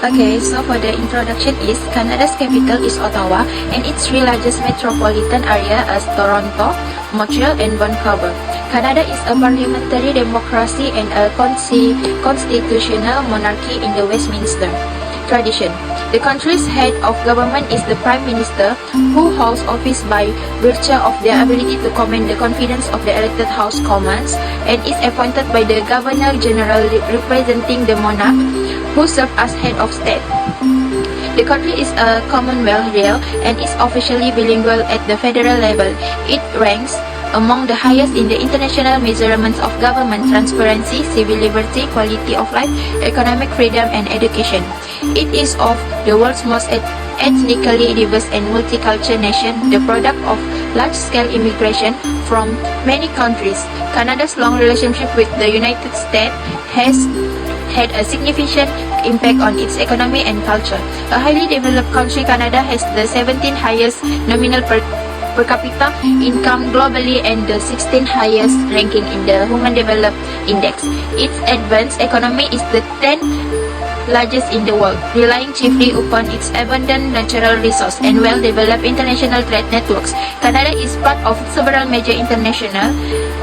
Okay, so for the introduction is Canada's capital is Ottawa and its three largest metropolitan area as Toronto, Montreal and Vancouver. Canada is a parliamentary democracy and a constitutional monarchy in the Westminster tradition. The country's head of government is the Prime Minister, who holds office by virtue of their ability to command the confidence of the elected House Commons and is appointed by the Governor General representing the monarch, who serves as head of state. The country is a Commonwealth real and is officially bilingual at the federal level. It ranks among the highest in the international measurements of government transparency, civil liberty, quality of life, economic freedom, and education. It is of the world's most ethnically diverse and multicultural nation, the product of large-scale immigration from many countries. Canada's long relationship with the United States has had a significant impact on its economy and culture. A highly developed country, Canada has the 17th highest nominal per capita income globally and the 16th highest ranking in the Human Development Index. Its advanced economy is the 10th largest in the world, relying chiefly upon its abundant natural resources and well-developed international trade networks. Canada is part of several major international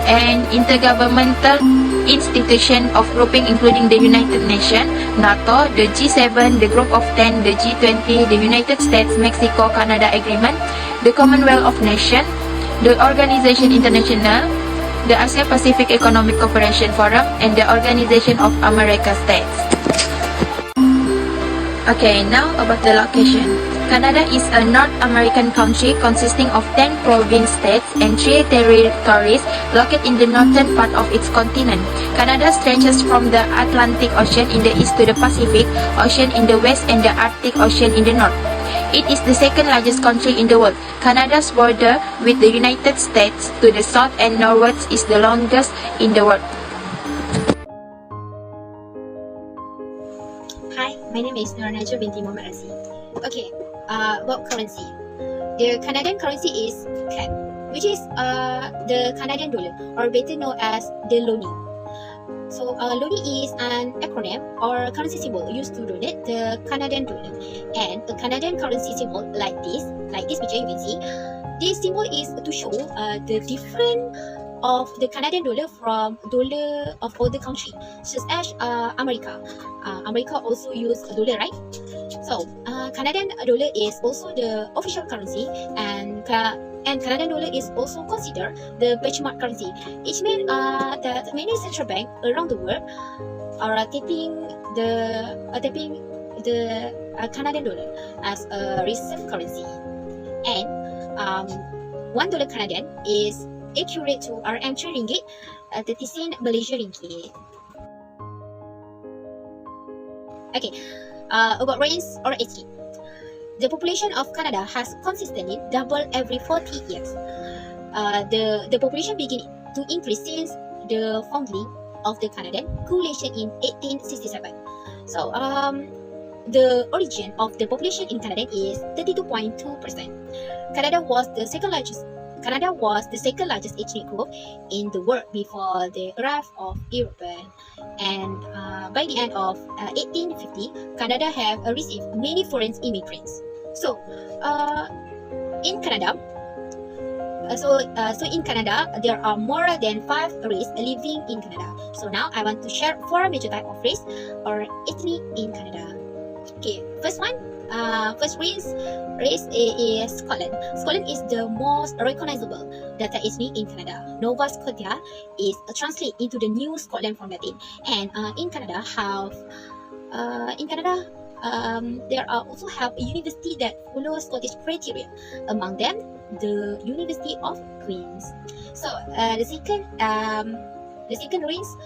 and intergovernmental institutions of grouping including the United Nations, NATO, the G7, the Group of 10, the G20, the United States-Mexico-Canada Agreement, the Commonwealth of Nations, the Organization International, the Asia-Pacific Economic Cooperation Forum, and the Organization of American States. Okay, now about the location. Canada is a North American country consisting of 10 province states and 3 territories located in the northern part of its continent. Canada stretches from the Atlantic Ocean in the east to the Pacific Ocean in the west and the Arctic Ocean in the north. It is the second largest country in the world. Canada's border with the United States to the south and northwards is the longest in the world. Hi, my name is Nurnaja binti Muhammad Razi. Okay, about currency. The Canadian currency is CAD, which is the Canadian dollar, or better known as the loni. So, loni is an acronym or currency symbol used to denote the Canadian dollar. And a Canadian currency symbol like this picture you can see, this symbol is to show the difference of the Canadian dollar from dollar of other countries, such as America. America also use a dollar, right? So, Canadian dollar is also the official currency, and Canadian dollar is also considered the benchmark currency. It means that many central banks around the world are tapping the Canadian dollar as a reserve currency. And $1 Canadian is equivalent to RM3 ringgit, 30 cent Malaysia ringgit. Okay, about rains or age. The population of Canada has consistently doubled every 40 years. The population began to increase since the founding of the Canadian coalition in 1867. So, the origin of the population in Canada is 32.2%. Canada was the second largest ethnic group in the world before the arrival of Europeans, and by the end of 1850, Canada have received many foreign immigrants. So, in Canada, there are more than 5 races living in Canada. So now I want to share 4 major types of race or ethnic in Canada. Okay, first race is Scotland. Scotland is the most recognizable data ethnic in Canada. Nova Scotia is translated into the New Scotland from Latin. And in Canada, there are also have a university that follow Scottish criteria. Among them, the University of Queens. So the second race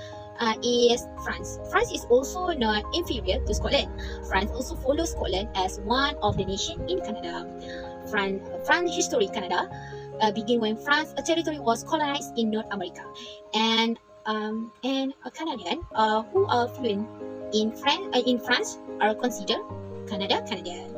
is France. France is also not inferior to Scotland. France also follows Scotland as one of the nations in Canada. France history Canada began when France, a territory, was colonized in North America, and a Canadian who are fluent in France are considered Canadian.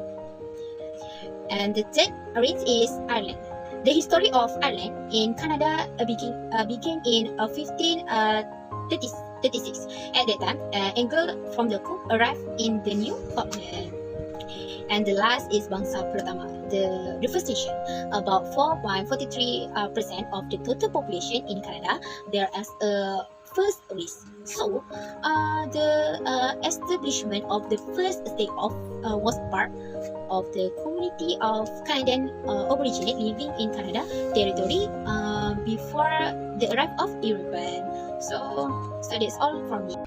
And the third race is Ireland. The history of Ireland in Canada began in 1536 1936. At that time, Engel from the coup arrived in the new Auckland. And the last is Bangsa Pratama, the first nation. About 4.43% of the total population in Canada, there as a first race. So, the establishment of the first state was part of the community of Canadian Aborigines living in Canada territory before the arrival of European. So that's all from me.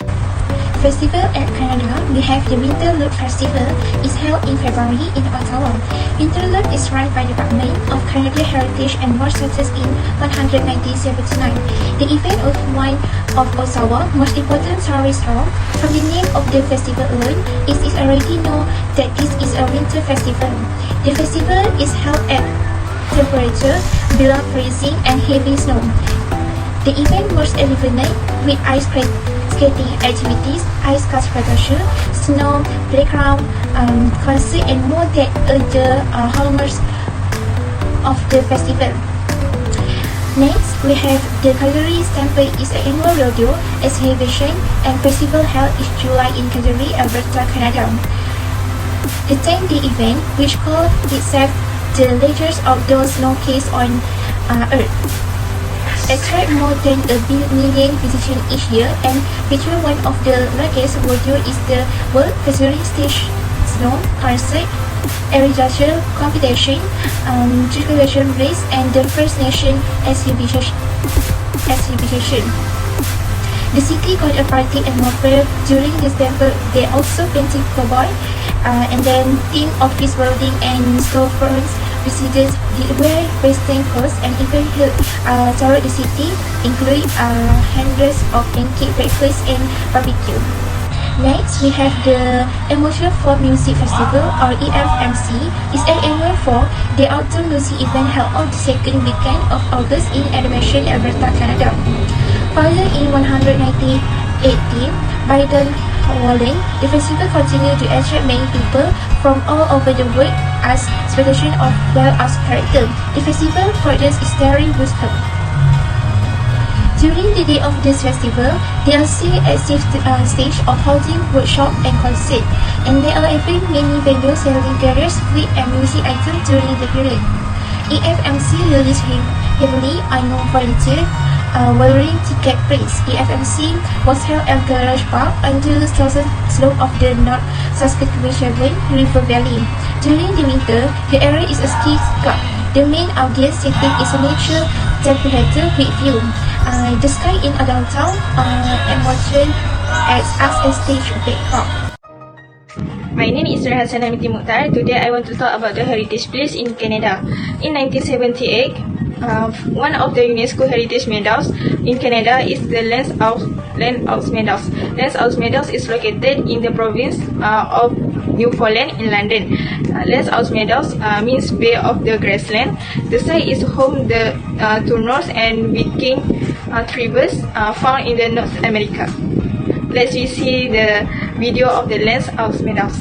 Festival at Canada, we have the Winterlude Festival is held in February in Ottawa. Winterlude is run by the Department of Canadian Heritage and was started in 1979. The event is one of Ottawa's most important tourist hub. From the name of the festival alone, it is already known that this is a winter festival. The festival is held at temperature below freezing and heavy snow. The event was illuminated with ice skating activities, ice sculpture, snow playground, concert, and more than other hallmarks of the festival. Next, we have the Calgary Stampede is an annual rodeo exhibition and festival held each July in Calgary, Alberta, Canada. The 10-day event, which calls itself the largest outdoor snowcase on Earth, attract more than 1 million visitors each year, and feature one of the largest rodeo is the World Festival Stage Snow Concert, Aerodrome Competition, Triculation Race, and the First Nation exhibition. The city got a party atmosphere during this temple. They also painted cowboy, and then theme office building and storefronts. Residents did wear western clothes and even toured the city, including hundreds of pancake breakfast and barbecue. Next, we have the Emotion Folk Music Festival, or EFMC. It's an annual folk, the outdoor music event held on the second weekend of August in Edmonton, Alberta, Canada. Founded in 1980 by Don Wallen, the festival continues to attract many people from all over the world as expression of their arts character. The festival produces its starring Woodstock. During the day of this festival, there are active stage of holding workshop and concert, and there are even many vendors selling various food and music items during the period. EFMC relies heavily on non-volunteer wearing ticket price. EFMC was held at Garage Park on the southern slope of the North Saskatchewan River Valley. During the winter, the area is a ski club. The main audience setting is a nature temperature with view. The sky in a downtown Edmonton acts as a stage backdrop. My name is Rehan Hamiti Mukhtar. Today I want to talk about the heritage place in Canada. In 1978, one of the UNESCO Heritage Meadows in Canada is the Land's Meadows. Land's Meadows is located in the province of Newfoundland in London. Land's Meadows means Bay of the Grassland. The site is home to Norse and Viking tribes found in the North America. Let's see the video of the Land's Meadows.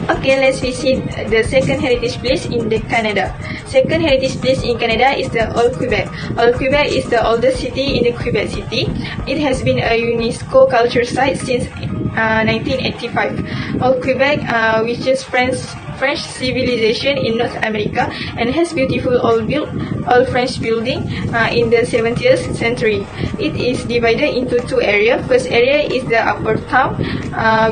Okay, let's visit the second heritage place in Canada. Second heritage place in Canada is the Old Quebec. Old Quebec is the oldest city in the Quebec City. It has been a UNESCO cultural site since 1985. Old Quebec, which is French civilization in North America, and has beautiful old French building in the 17th century. It is divided into two areas. First area is the Upper Town,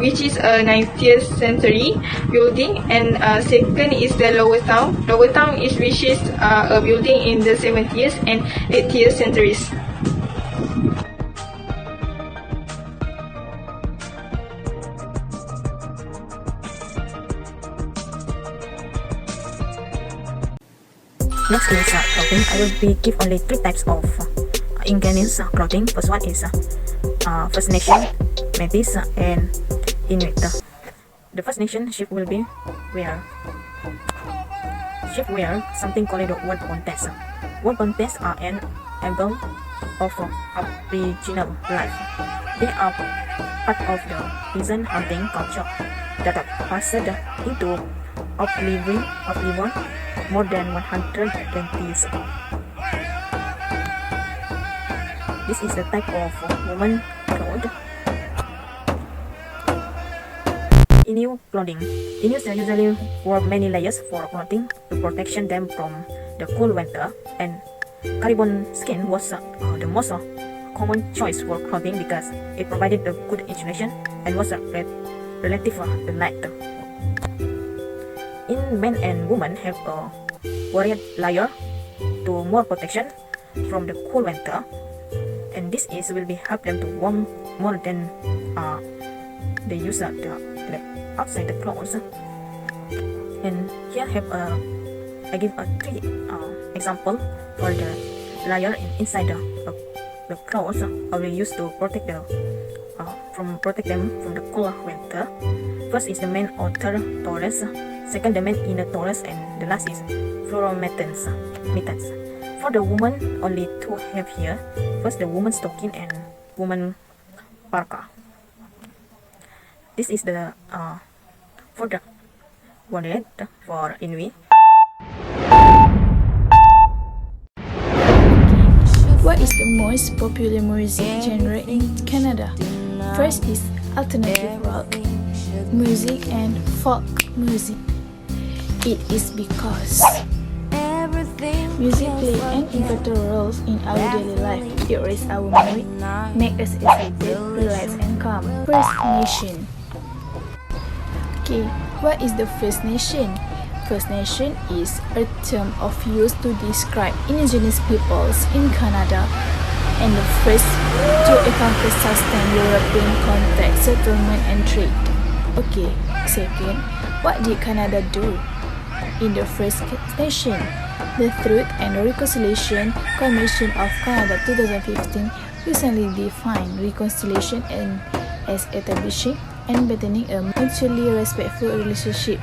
which is a 19th century building, and second is the Lower Town. Lower Town is which is a building in the 17th and 18th centuries. Next is clothing. I will give only 3 types of Indigenous clothing. First one is First Nation, Métis, and Inuit. The First Nation ship will be wear something called the word contest. Word contests are an emblem of Aboriginal life. They are part of the peasant hunting culture that passed into oblivion more than 120 years ago. This is the type of woman clothes. Inuit clothing. Inuits usually wear many layers for clothing to protection them from the cool winter, and carbon skin was the most common choice for clothing because it provided a good insulation and was relatively light. In men and women have a varied layer to more protection from the cool winter, and this will be help them to warm more than they use the outside the clothes. And here have I give a 3 example for the layer inside the clothes I will use to protect them from the cool winter. First is the main outer Taurus, second the main inner Taurus, and the last is floral mittens. For the woman, only 2 have here. First the woman stocking and woman parka. This is the for the wallet for Inuit. What is the most popular music genre in Canada? First is alternative rock music and folk music. It is because music plays an integral role in our daily life. It raises our mood, makes us excited, relaxed, and calm. First Nation. Okay, what is the First Nation? First Nation is a term of use to describe indigenous peoples in Canada and the first to accomplish sustained European contact, settlement, and trade. Okay, second, what did Canada do? In the First Nation, the Truth and Reconciliation Commission of Canada 2015 recently defined reconciliation as establishing and maintaining a mutually respectful relationship